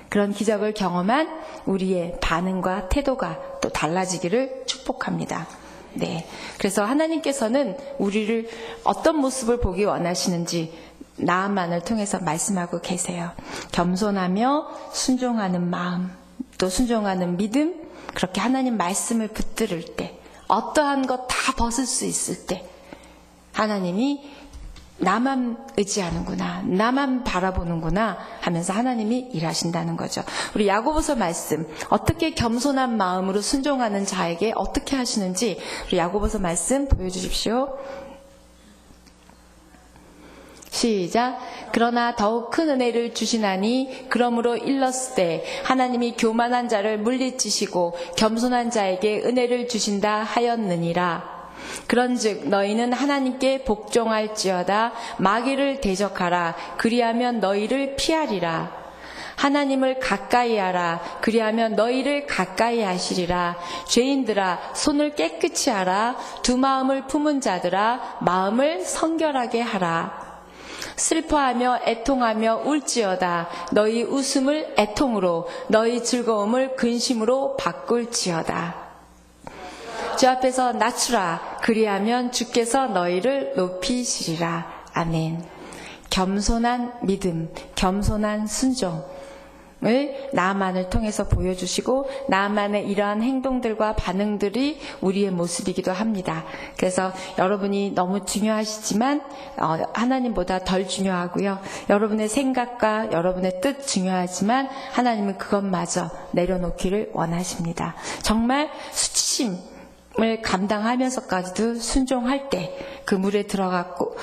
그런 기적을 경험한 우리의 반응과 태도가 또 달라지기를 축복합니다. 네. 그래서 하나님께서는 우리를 어떤 모습을 보기 원하시는지 나만을 통해서 말씀하고 계세요. 겸손하며 순종하는 마음, 또 순종하는 믿음, 그렇게 하나님 말씀을 붙들을 때, 어떠한 것 다 벗을 수 있을 때 하나님이 나만 의지하는구나, 나만 바라보는구나 하면서 하나님이 일하신다는 거죠. 우리 야고보서 말씀, 어떻게 겸손한 마음으로 순종하는 자에게 어떻게 하시는지 우리 야고보서 말씀 보여주십시오. 시작. 그러나 더욱 큰 은혜를 주시나니 그러므로 일렀으되 하나님이 교만한 자를 물리치시고 겸손한 자에게 은혜를 주신다 하였느니라. 그런즉 너희는 하나님께 복종할지어다. 마귀를 대적하라. 그리하면 너희를 피하리라. 하나님을 가까이 하라. 그리하면 너희를 가까이 하시리라. 죄인들아 손을 깨끗이 하라. 두 마음을 품은 자들아 마음을 성결하게 하라. 슬퍼하며 애통하며 울지어다. 너희 웃음을 애통으로, 너희 즐거움을 근심으로 바꿀지어다. 주 앞에서 낮추라. 그리하면 주께서 너희를 높이시리라. 아멘. 겸손한 믿음, 겸손한 순종을 나만을 통해서 보여주시고 나만의 이러한 행동들과 반응들이 우리의 모습이기도 합니다. 그래서 여러분이 너무 중요하시지만 하나님보다 덜 중요하고요. 여러분의 생각과 여러분의 뜻 중요하지만 하나님은 그것마저 내려놓기를 원하십니다. 정말 수치심을 감당하면서까지도 순종할 때 그 물에 들어갔고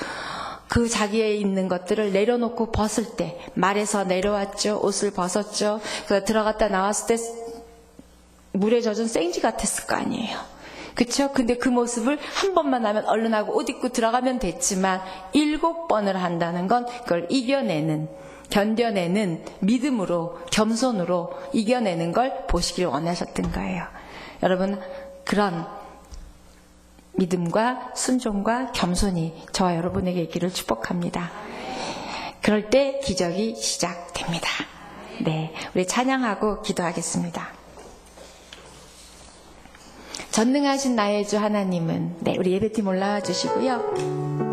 그 자기에 있는 것들을 내려놓고 벗을 때, 말에서 내려왔죠. 옷을 벗었죠. 그래서 들어갔다 나왔을 때 물에 젖은 생쥐 같았을 거 아니에요. 그쵸? 근데 그 모습을 한 번만 하면 얼른 하고 옷 입고 들어가면 됐지만 7번을 한다는 건 그걸 이겨내는, 견뎌내는 믿음으로, 겸손으로 이겨내는 걸 보시길 원하셨던 거예요. 여러분, 그런 믿음과 순종과 겸손이 저와 여러분에게 있기를 축복합니다. 그럴 때 기적이 시작됩니다. 네, 우리 찬양하고 기도하겠습니다. 전능하신 나의 주 하나님은, 네, 우리 예배팀 올라와 주시고요.